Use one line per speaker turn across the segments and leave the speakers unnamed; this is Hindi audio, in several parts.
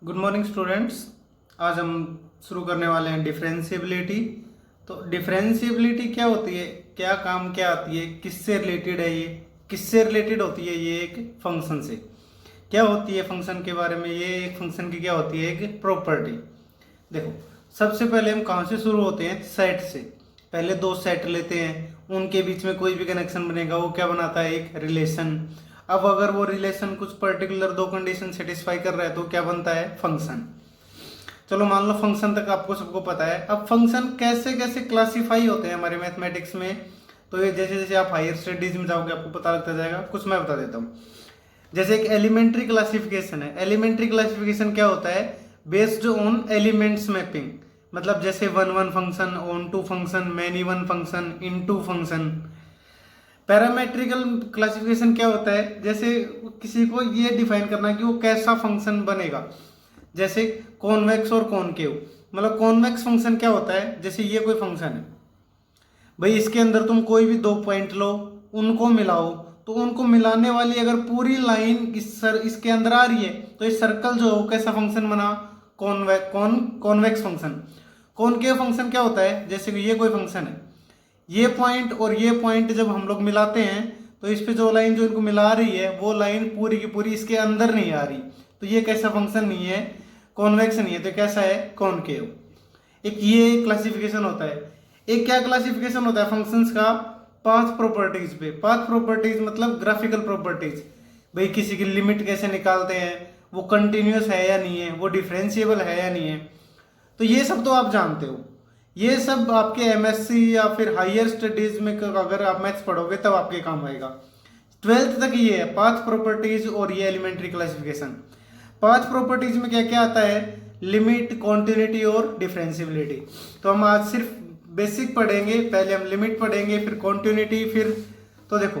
Good morning students. आज हम शुरू करने वाले हैं डिफरेंशिएबिलिटी। तो डिफरेंशिएबिलिटी क्या होती है, क्या काम क्या आती है, किससे रिलेटेड है, ये किससे रिलेटेड होती है, ये एक फंक्शन से। क्या होती है फंक्शन के बारे में, ये एक फंक्शन की क्या होती है, एक प्रॉपर्टी। देखो, सबसे पहले हम कहाँ से शुरू होते हैं, सेट से। पहले दो सेट लेते हैं, उनके बीच में कोई भी कनेक्शन बनेगा वो क्या बनाता है, एक रिलेशन। अब अगर वो रिलेशन कुछ पर्टिकुलर दो कंडीशन सेटिस्फाई कर रहा है तो क्या बनता है, फंक्शन। चलो मान लो फंक्शन तक आपको सबको पता है। अब फंक्शन कैसे कैसे क्लासीफाई होते हैं हमारे मैथमेटिक्स में, तो ये जैसे जैसे आप हायर स्टडीज में जाओगे आपको पता लगता जाएगा। कुछ मैं बता देता हूँ। जैसे एक एलिमेंट्री क्लासिफिकेशन है। एलिमेंट्री क्लासिफिकेशन क्या होता है, बेस्ड ऑन एलिमेंट्स मैपिंग। मतलब जैसे one one function, onto function, many one function, into function. Parametrical classification क्या होता है, जैसे किसी को ये डिफाइन करना कि वो कैसा फंक्शन बनेगा। जैसे कॉन्वेक्स और कॉनकेव। मतलब कॉन्वेक्स फंक्शन क्या होता है, जैसे ये कोई फंक्शन है भाई, इसके अंदर तुम कोई भी दो पॉइंट लो, उनको मिलाओ, तो उनको मिलाने वाली अगर पूरी लाइन इसके अंदर आ रही है तो ये सर्कल जो है कैसा फंक्शन बना, कॉन्वेक्स फंक्शन। कॉनकेव फंक्शन क्या होता है, जैसे कि ये कोई फंक्शन है, ये पॉइंट और ये पॉइंट जब हम लोग मिलाते हैं तो इस पे जो लाइन जो इनको मिला रही है वो लाइन पूरी की पूरी इसके अंदर नहीं आ रही, तो ये कैसा फंक्शन नहीं है, कॉन्वेक्स नहीं है, तो कैसा है, कॉनकेव। एक ये क्लासिफिकेशन होता है। एक क्या क्लासिफिकेशन होता है फंक्शंस का, पांच प्रॉपर्टीज पे। पांच प्रॉपर्टीज मतलब ग्राफिकल प्रॉपर्टीज। भाई किसी की लिमिट कैसे निकालते हैं, वो कंटिन्यूस है या नहीं है, वो डिफरेंशिएबल है या नहीं है, तो ये सब तो आप जानते हो। ये सब आपके एमएससी या फिर हायर स्टडीज में अगर आप मैथ्स पढ़ोगे तब आपके काम आएगा। ट्वेल्थ तक ये है, पांच प्रॉपर्टीज और ये एलिमेंट्री क्लासिफिकेशन। पांच प्रॉपर्टीज में क्या क्या आता है, लिमिट, कॉन्टिन्यूटी और डिफरेंशिएबिलिटी। तो हम आज सिर्फ बेसिक पढ़ेंगे। पहले हम लिमिट पढ़ेंगे, फिर कॉन्टिन्यूटी, फिर तो देखो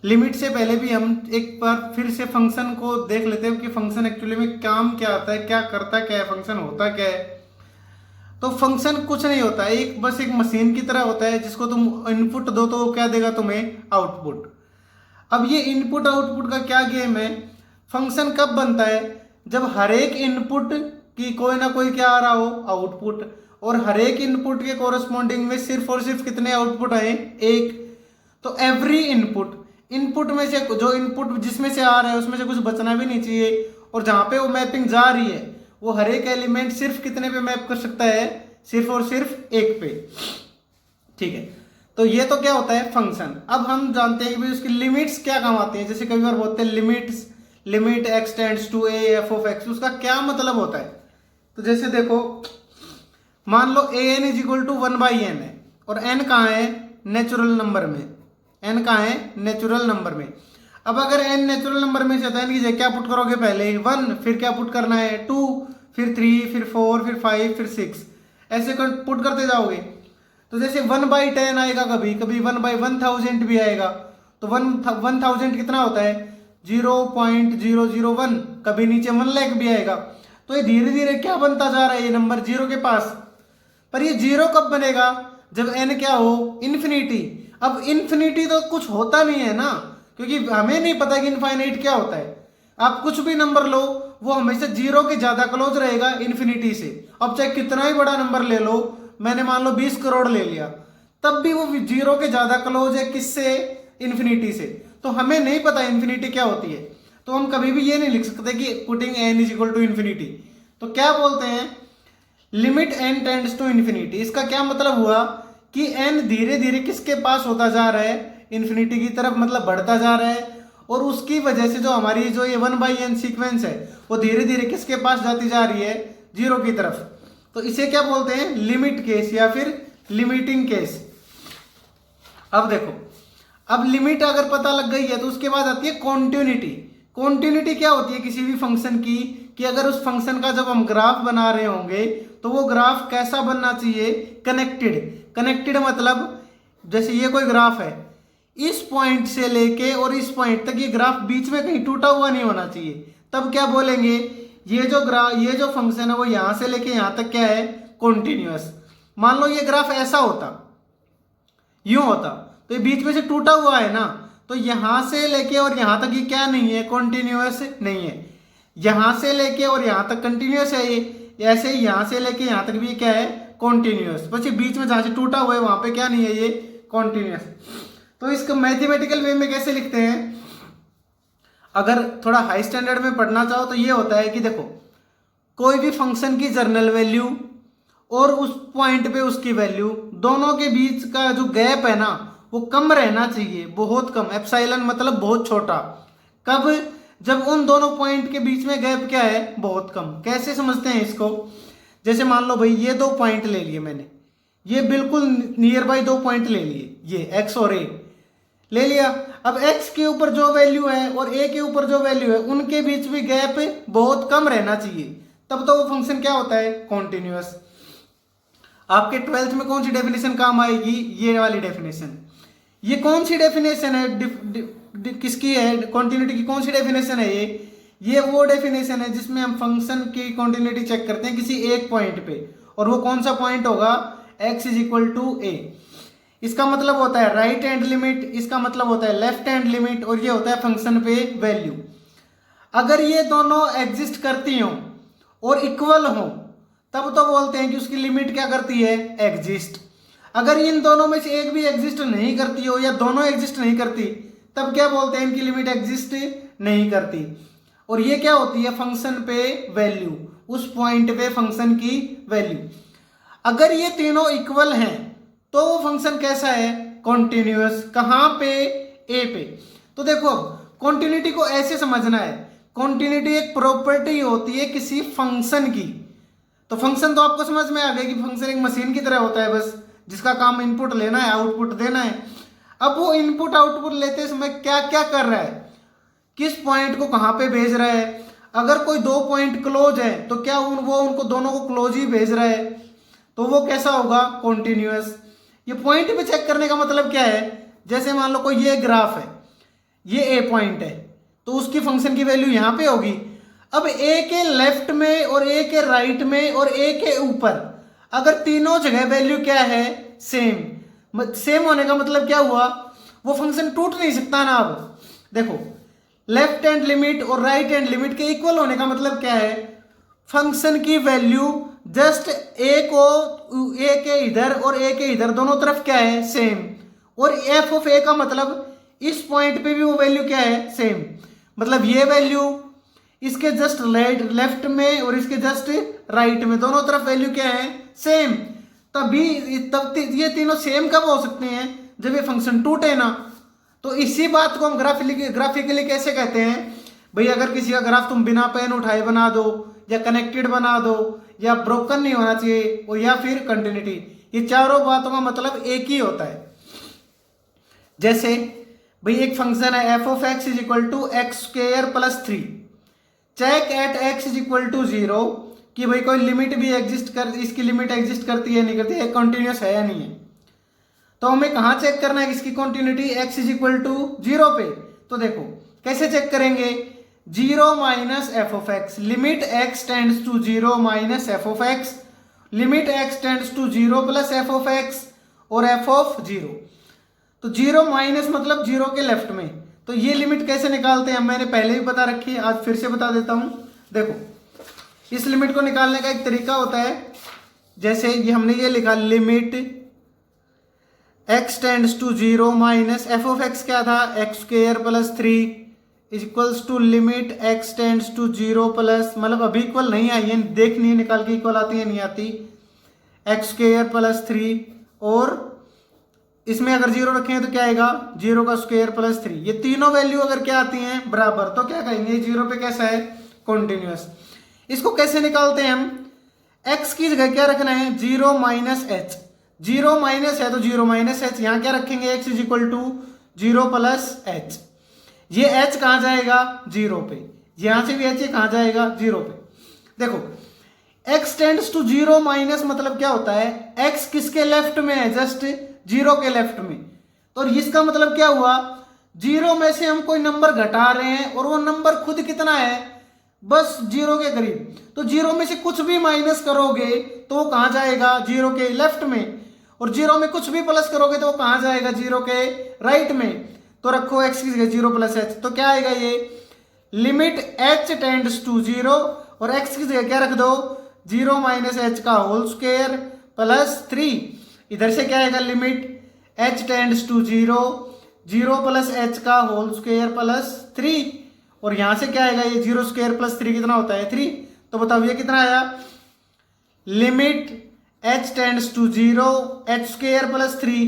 लिमिट से पहले भी हम एक बार फिर से फंक्शन को देख लेते हैं कि फंक्शन एक्चुअली में काम क्या आता है, क्या करता क्या है, फंक्शन होता क्या है। तो फंक्शन कुछ नहीं होता है, एक बस एक मशीन की तरह होता है जिसको तुम इनपुट दो तो वो क्या देगा तुम्हें, आउटपुट। अब ये इनपुट आउटपुट का क्या गेम है, फंक्शन कब बनता है, जब हर एक इनपुट की कोई ना कोई क्या आ रहा हो, आउटपुट। और हर एक इनपुट के कोरस्पॉन्डिंग में सिर्फ और सिर्फ कितने आउटपुट आए, एक। तो एवरी इनपुट, इनपुट में से जो इनपुट जिसमें से आ रहा है उसमें से कुछ बचना भी नहीं चाहिए। और जहां पे वो मैपिंग जा रही है वो हर एक एलिमेंट सिर्फ कितने पे मैप कर सकता है, सिर्फ और सिर्फ एक पे। ठीक है, तो ये तो क्या होता है फंक्शन। अब हम जानते हैं कि भाई उसकी लिमिट्स क्या काम आती हैं। जैसे कई बार बोलते हैं limits, limit x tends to A F of X, उसका क्या मतलब होता है। तो जैसे देखो, मान लो A N is equal to 1/n है, और एन कहाँ है, नेचुरल नंबर में। एन कहाँ है, नेचुरल नंबर में। अब अगर एन नेचुरल नंबर में से तो एन की जगह क्या पुट करोगे, पहले 1, फिर क्या पुट करना है 2, फिर 3, फिर 4, फिर 5, फिर 6, ऐसे पुट करते जाओगे। तो जैसे 1/10 आएगा, कभी कभी 1/1000 भी आएगा। तो 1000 कितना होता है, 0.001। कभी नीचे 1 लाख भी आएगा। तो ये धीरे धीरे क्या बनता जा रहा है, ये नंबर जीरो के पास। पर ये जीरो कब बनेगा, जब एन क्या हो, इन्फिनिटी। अब इन्फिनिटी तो कुछ होता नहीं है ना, क्योंकि हमें नहीं पता कि इनफाइनाइट क्या होता है। आप कुछ भी नंबर लो वो हमेशा जीरो के ज्यादा क्लोज रहेगा इन्फिनिटी से। अब चाहे कितना ही बड़ा नंबर ले लो, मैंने मान लो 20 करोड़ ले लिया, तब भी वो जीरो के ज्यादा क्लोज है किससे, इन्फिनिटी से। तो हमें नहीं पता इन्फिनिटी क्या होती है, तो हम कभी भी ये नहीं लिख सकते कि putting n is equal to infinity. तो क्या बोलते हैं, limit n tends to infinity. इसका क्या मतलब हुआ कि एन धीरे धीरे किसके पास होता जा रहा है, इन्फिनिटी की तरफ, मतलब बढ़ता जा रहा है। और उसकी वजह से जो हमारी जो ये 1/n सीक्वेंस है वो धीरे धीरे किसके पास जाती जा रही है, जीरो की तरफ। तो इसे क्या बोलते हैं, लिमिट केस या फिर लिमिटिंग केस। अब देखो, अब लिमिट अगर पता लग गई है तो उसके बाद आती है कॉन्टिन्यूटी। कॉन्टिन्यूटी क्या होती है किसी भी फंक्शन की, कि अगर उस फंक्शन का जब हम ग्राफ बना रहे होंगे तो वो ग्राफ कैसा बनना चाहिए, कनेक्टेड। कनेक्टेड मतलब जैसे ये कोई ग्राफ है, इस पॉइंट से लेके और इस पॉइंट तक ये ग्राफ बीच में कहीं टूटा हुआ नहीं होना चाहिए। तब क्या बोलेंगे, ये जो फंक्शन है वो यहां से लेके यहां तक क्या है, कॉन्टिन्यूअस। मान लो ये ग्राफ ऐसा होता, यूं होता, तो ये बीच में से टूटा हुआ है ना, तो यहां से लेके और यहां तक ये क्या नहीं है, कॉन्टिन्यूअस नहीं है। यहां से लेके और यहां तक कंटिन्यूस है ये, ऐसे ही यहां से लेके यहां तक भी क्या है, कॉन्टिन्यूस। बस ये बीच में जहां से टूटा हुआ है वहां पे क्या नहीं है, ये कॉन्टिन्यूस। तो इसको मैथमेटिकल वे में कैसे लिखते हैं, अगर थोड़ा हाई स्टैंडर्ड में पढ़ना चाहो तो ये होता है कि देखो, कोई भी फंक्शन की जर्नल वैल्यू और उस पॉइंट पे उसकी वैल्यू, दोनों के बीच का जो गैप है ना वो कम रहना चाहिए, बहुत कम। एप्सिलॉन मतलब बहुत छोटा। कब, जब उन दोनों पॉइंट के बीच में गैप क्या है, बहुत कम। कैसे समझते हैं इसको, जैसे मान लो भाई ये दो पॉइंट ले लिए मैंने, ये बिल्कुल नियर बाई दो पॉइंट ले लिए, ये एक्स और ए ले लिया। अब x के ऊपर जो वैल्यू है और a के ऊपर जो वैल्यू है उनके बीच भी गैप बहुत कम रहना चाहिए, तब तो वो फंक्शन क्या होता है, कॉन्टिन्यूअस। आपके 12th में कौन सी डेफिनेशन काम आएगी, ये वाली डेफिनेशन। ये कौन सी डेफिनेशन है, किसकी है, कॉन्टिन्यूटी की कौन सी डेफिनेशन है ये वो डेफिनेशन है जिसमें हम फंक्शन की कॉन्टिन्यूटी चेक करते हैं किसी एक पॉइंट पे, और वो कौन सा पॉइंट होगा, x = a। इसका मतलब होता है राइट हैंड लिमिट, इसका मतलब होता है लेफ्ट हैंड लिमिट, और ये होता है फंक्शन पे वैल्यू। अगर ये दोनों एग्जिस्ट करती हो और इक्वल हो तब तो बोलते हैं कि उसकी लिमिट क्या करती है, एग्जिस्ट। अगर इन दोनों में से एक भी एग्जिस्ट नहीं करती हो या दोनों एग्जिस्ट नहीं करती, तब क्या बोलते हैं, इनकी लिमिट एग्जिस्ट नहीं करती। और ये क्या होती है, फंक्शन पे वैल्यू, उस पॉइंट पे फंक्शन की वैल्यू। अगर ये तीनों इक्वल हैं तो वो फंक्शन कैसा है, कॉन्टिन्यूअस। कहां पे, ए पे। तो देखो कॉन्टिन्यूटी को ऐसे समझना है, कॉन्टिन्यूटी एक प्रॉपर्टी होती है किसी फंक्शन की। तो फंक्शन तो आपको समझ में आ गया कि फंक्शन एक मशीन की तरह होता है, बस जिसका काम इनपुट लेना है, आउटपुट देना है। अब वो इनपुट आउटपुट लेते समय क्या क्या कर रहा है, किस पॉइंट को कहां पे भेज रहा है। अगर कोई दो पॉइंट क्लोज है तो क्या वो उनको दोनों को क्लोज ही भेज रहा है, तो वो कैसा होगा, कॉन्टिन्यूअस। ये पॉइंट पे चेक करने का मतलब क्या है, जैसे मान लो कोई ये ग्राफ है, ये ए पॉइंट है, तो उसकी फंक्शन की वैल्यू यहां पे होगी। अब ए के लेफ्ट में और ए के राइट में और ए के ऊपर अगर तीनों जगह वैल्यू क्या है, सेम। सेम होने का मतलब क्या हुआ, वो फंक्शन टूट नहीं सकता ना। अब देखो लेफ्ट हैंड लिमिट और राइट हैंड लिमिट के इक्वल होने का मतलब क्या है, फंक्शन की वैल्यू जस्ट ए को, ए के इधर और ए के इधर दोनों तरफ क्या है, सेम। और एफ ऑफ ए का मतलब इस पॉइंट पे भी वो वैल्यू क्या है, सेम। मतलब ये वैल्यू इसके जस्ट लेफ्ट में और इसके जस्ट राइट में दोनों तरफ वैल्यू क्या है, सेम। तब ये तीनों सेम कब हो सकते हैं, जब ये फंक्शन टूटे ना। तो इसी बात को हम ग्राफिकली कैसे कहते हैं भाई, अगर किसी का ग्राफ तुम बिना पेन उठाए बना दो, या कनेक्टेड बना दो, या ब्रोकन नहीं होना चाहिए, और या फिर कंटिन्यूटी, ये चारों बातों का मतलब एक ही होता है। जैसे भाई एक फंक्शन है f of x = x² + 3, check at x = 0 कि भाई कोई लिमिट भी एग्जिस्ट कर, इसकी लिमिट एग्जिस्ट करती है नहीं करती है, कंटिन्यूस है या नहीं है। तो हमें कहां चेक करना है इसकी क्वांटिटी, x = 0 पे। तो देखो कैसे चेक करेंगे, 0 - f of x, limit x tends to 0 - f of x, limit x tends to 0 + f of x और f of 0। तो 0 माइनस मतलब 0 के लेफ्ट में। तो ये लिमिट कैसे निकालते हैं, मैंने पहले भी बता रखी है, आज फिर से बता देता हूं। देखो इस लिमिट को निकालने का एक तरीका होता है, जैसे ये हमने ये लिखा, limit x tends to 0 - f of x क्या था, x² + 3 equals to limit x tends to 0 plus, मतलब अभी इक्वल नहीं आई है, देखनी है निकाल के इक्वल आती है नहीं आती, x² + 3। और इसमें अगर 0 रखेंगे तो क्या आएगा, 0² + 3। ये तीनों वैल्यू अगर क्या आती हैं बराबर, तो क्या कहेंगे 0 पे कैसा है, कॉन्टिन्यूअस। इसको कैसे निकालते हैं हम, x की जगह क्या रखना है, 0 - h। 0 माइनस है तो 0 - h, यहां क्या रखेंगे, x = 0 + h। ये h कहां जाएगा, 0 पे। यहां से भी h कहां जाएगा, 0 पे। देखो x टेंड्स टू 0 माइनस मतलब क्या होता है, x किसके लेफ्ट में है, जस्ट 0 के लेफ्ट में। तो इसका मतलब क्या हुआ, 0 में से हम कोई नंबर घटा रहे हैं और वो नंबर खुद कितना है, बस 0 के करीब। तो 0 में से कुछ भी माइनस करोगे तो वो कहां जाएगा, 0 के लेफ्ट में। और 0 में कुछ भी प्लस करोगे तो वो कहां जाएगा, 0 के राइट में। तो रखो x की जगह 0 + h, तो क्या आएगा ये, लिमिट h टेंड्स टू 0 और x की जगह क्या रख दो 0 माइनस एच का होल स्क्वायर प्लस 3। इधर से क्या आएगा limit h tends to 0 0 plus h का होल स्क्वायर प्लस 3 और यहां से क्या आएगा ये 0 स्क्वायर प्लस 3 कितना होता है 3। तो बताओ ये कितना आया limit h tends to 0 h square plus 3।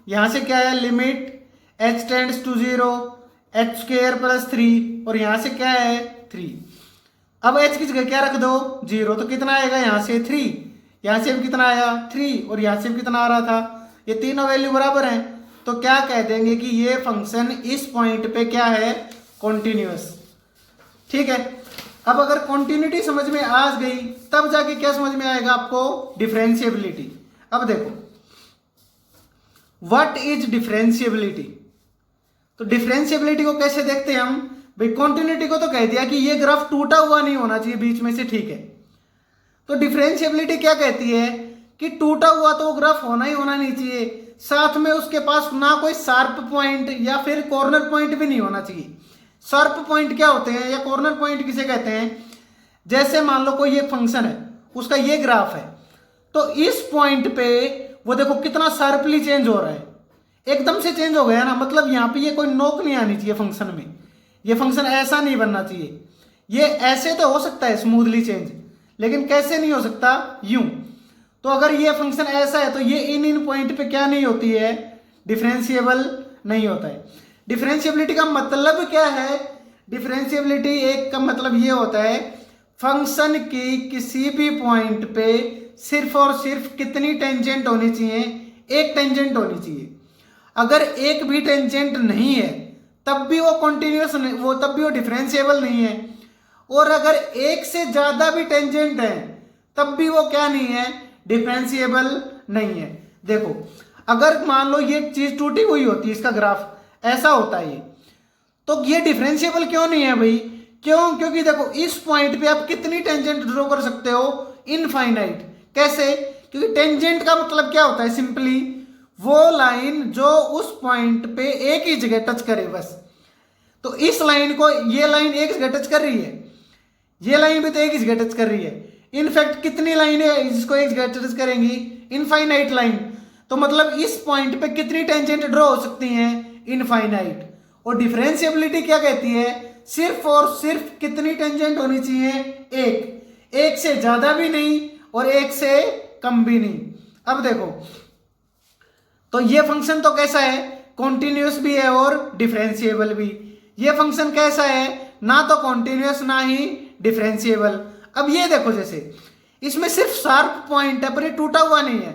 यहां से क्या आया limit h tends to 0 h square plus 3 और यहां से क्या है 3। अब h की जगह क्या रख दो 0 तो कितना आएगा यहां से 3, यहां से भी कितना आया 3 और यहां से भी कितना आ रहा था ये तीनों वैल्यू बराबर हैं। तो क्या कह देंगे कि ये फंक्शन इस पॉइंट पे क्या है कॉन्टिन्यूअस। ठीक है, अब अगर कॉन्टिन्यूटी समझ में आ गई तब जाके क्या समझ में आएगा आपको डिफरेंशिएबिलिटी। अब देखो व्हाट इज डिफरेंशिएबिलिटी। तो डिफरेंशिएबिलिटी को कैसे देखते हैं हम भाई कॉन्टिन्यूटी को तो कह दिया कि ये ग्राफ टूटा हुआ नहीं होना चाहिए बीच में से, ठीक है। तो डिफरेंशिएबिलिटी क्या कहती है कि टूटा हुआ तो ग्राफ होना ही होना नहीं चाहिए, साथ में उसके पास ना कोई शार्प पॉइंट या फिर कॉर्नर पॉइंट भी नहीं होना चाहिए। शार्प पॉइंट क्या होते हैं या कॉर्नर पॉइंट किसे कहते हैं, जैसे मान लो कोई ये फंक्शन है उसका ये ग्राफ है तो इस पॉइंट पे वो देखो कितना शार्पली चेंज हो रहा है, एकदम से चेंज हो गया ना, मतलब यहाँ पे ये कोई नोक नहीं आनी चाहिए फंक्शन में, ये फंक्शन ऐसा नहीं बनना चाहिए। ये ऐसे तो हो सकता है स्मूथली चेंज, लेकिन कैसे नहीं हो सकता यूं। तो अगर ये फंक्शन ऐसा है तो ये इन पॉइंट पे क्या नहीं होती है डिफरेंशिएबल नहीं होता है। डिफरेंशिएबिलिटी का मतलब क्या है, डिफरेंशिएबिलिटी एक का मतलब ये होता है फंक्शन की किसी भी पॉइंट पे सिर्फ और सिर्फ कितनी टेंजेंट होनी चाहिए, एक टेंजेंट होनी चाहिए। अगर एक भी टेंजेंट नहीं है तब भी वो कॉन्टिन्यूअस वो तब भी वो डिफरेंशिएबल नहीं है, और अगर एक से ज्यादा भी टेंजेंट है तब भी वो क्या नहीं है डिफरेंशिएबल नहीं है। देखो अगर मान लो ये चीज टूटी हुई होती है, इसका ग्राफ ऐसा होता है ये, तो ये डिफरेंशिएबल क्यों नहीं है भाई, क्यों, क्योंकि देखो इस पॉइंट पे आप कितनी टेंजेंट ड्रॉ कर सकते हो इनफाइनाइट। कैसे, क्योंकि टेंजेंट का मतलब क्या होता है सिंपली वो लाइन जो उस पॉइंट पे एक ही जगह टच करे बस। तो इस लाइन को ये लाइन एक जगह टच कर रही है, ये लाइन भी तो एक ही जगह टच कर रही है। इनफैक्ट कितनी लाइन है जिसको एक जगह टच करेंगी इनफाइनाइट लाइन। तो मतलब इस पॉइंट पे कितनी टेंजेंट ड्रॉ हो सकती हैं इनफाइनाइट। और डिफरेंशिएबिलिटी क्या कहती है सिर्फ और सिर्फ कितनी टेंजेंट होनी चाहिए एक से ज्यादा भी नहीं और एक से कम भी नहीं। अब देखो तो ये फंक्शन तो कैसा है कॉन्टिन्यूअस भी है और डिफरेंशिएबल भी। ये फंक्शन कैसा है ना तो कॉन्टिन्यूअस ना ही डिफरेंशिएबल। अब ये देखो जैसे इसमें सिर्फ शार्प पॉइंट है पर ये टूटा हुआ नहीं है,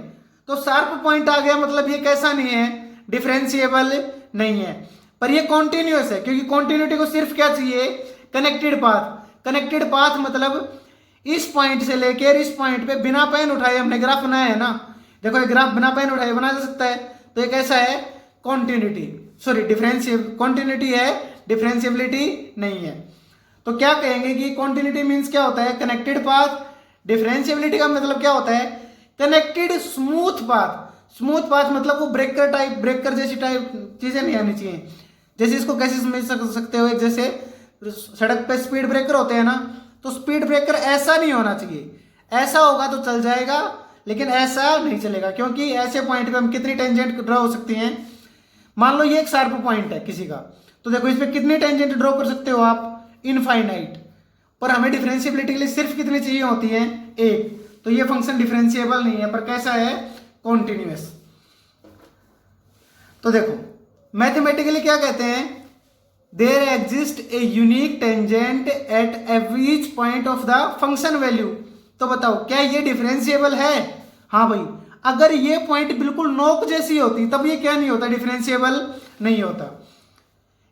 तो शार्प पॉइंट आ गया मतलब ये कैसा नहीं है डिफरेंशिएबल नहीं है, पर ये कॉन्टिन्यूअस है क्योंकि कॉन्टिन्यूटी को सिर्फ क्या चाहिए कनेक्टेड पाथ। कनेक्टेड पाथ मतलब इस पॉइंट से लेकर इस पॉइंट पे बिना पेन उठाए हमने ग्राफ बनाया है ना, देखो ये ग्राफ बिना पेन उठाए बना जा सकता है, तो ये कैसा है कॉन्टिन्यूटी सॉरी कॉन्टिन्यूटी है डिफरेंशिएबिलिटी नहीं है। तो क्या कहेंगे कि कॉन्टिन्यूटी मीन्स क्या होता है कनेक्टेड पाथ, डिफरेंशिएबिलिटी का मतलब क्या होता है connected smooth path. Smooth path मतलब वो ब्रेकर जैसी टाइप चीजें नहीं आनी चाहिए। जैसे इसको कैसे समझ सकते हो, जैसे सड़क पे स्पीड ब्रेकर होते हैं ना, तो स्पीड ब्रेकर ऐसा नहीं होना चाहिए, ऐसा होगा तो चल जाएगा लेकिन ऐसा नहीं चलेगा, क्योंकि ऐसे पॉइंट पे हम कितनी टेंजेंट ड्रॉ हो सकती हैं। मान लो ये एक शार्प पॉइंट है किसी का, तो देखो इस पे कितनी टेंजेंट ड्रॉ कर सकते हो आप इनफाइनाइट, पर हमें डिफरेंशिएबिलिटी के लिए सिर्फ कितनी चाहिए होती है एक। तो ये फंक्शन डिफरेंशिएबल नहीं है पर कैसा है कॉन्टिन्यूअस। तो देखो मैथमेटिकली क्या कहते हैं there exist a unique tangent at every point of the function value. तो बताओ क्या ये डिफरेंशिएबल है, हाँ भाई। अगर ये पॉइंट बिल्कुल नोक जैसी होती तब ये क्या नहीं होता डिफरेंशिएबल नहीं होता।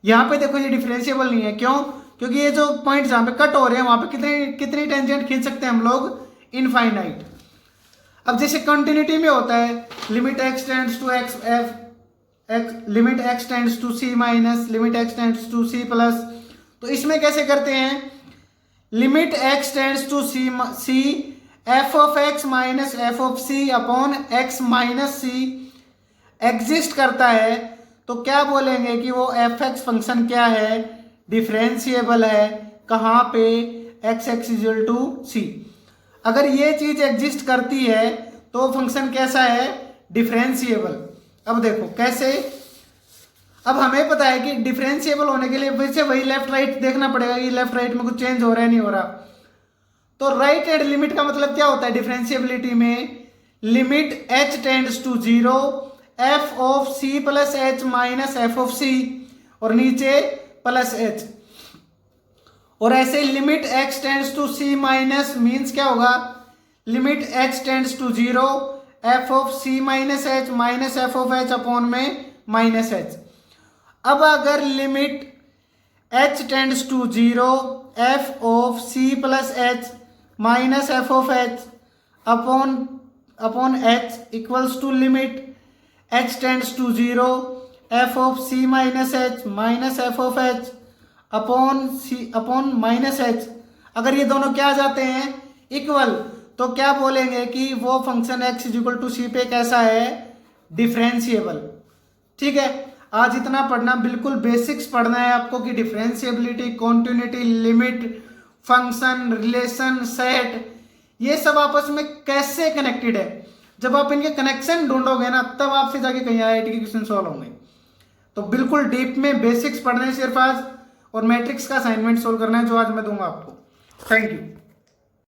यहां पे देखो ये डिफरेंशिएबल नहीं है, क्यों, क्योंकि ये जो पॉइंट जहां पे कट हो रहे हैं वहां पे कितनी टेंजेंट खींच सकते हैं हम लोग इनफाइनाइट। अब जैसे कंटिन्यूटी में होता है limit x tends to limit x tends to c minus limit x tends to c plus, तो इसमें कैसे करते हैं limit x tends to c f of x minus F of c upon x minus c exist करता है, तो क्या बोलेंगे कि वो एफ एक्स फंक्शन क्या है डिफरेंशिएबल है कहाँ पे, एक्स एक्स इक्वल टू सी। अगर ये चीज एग्जिस्ट करती है तो फंक्शन कैसा है, डिफरेंशिएबल। अब देखो कैसे, अब हमें पता है कि डिफरेंशिएबल होने के लिए वैसे वही लेफ्ट राइट देखना पड़ेगा कि लेफ्ट राइट में कुछ चेंज हो रहा है नहीं हो रहा। तो राइट हैंड लिमिट का मतलब क्या होता है डिफरेंशिएबिलिटी में, limit h tends to 0 f of c plus H minus F of C और नीचे प्लस एच। और ऐसे limit x tends to c minus means क्या होगा, limit h tends to 0 f of c minus H minus F of h upon में माइनस एच। अब अगर limit h tends to 0 f of c plus H minus F of h upon h equals to limit h tends to 0 f of c minus H minus F of h upon minus h, अगर ये दोनों क्या आ जाते हैं इक्वल, तो क्या बोलेंगे कि वो function x is equal to C पे कैसा है, डिफरेंशिएबल। ठीक है, आज इतना पढ़ना, बिल्कुल बेसिक्स पढ़ना है आपको कि differentiability, continuity, limit, function, relation, set, ये सब आपस में कैसे कनेक्टेड है। जब आप इनके कनेक्शन ढूंढोगे ना तब आपसे जाके कहीं IIT के क्वेश्चन सॉल्व होंगे। तो बिल्कुल डीप में बेसिक्स पढ़ना है सिर्फ आज, और मैट्रिक्स का असाइनमेंट सोल्व करना है जो आज मैं दूंगा आपको। Thank you.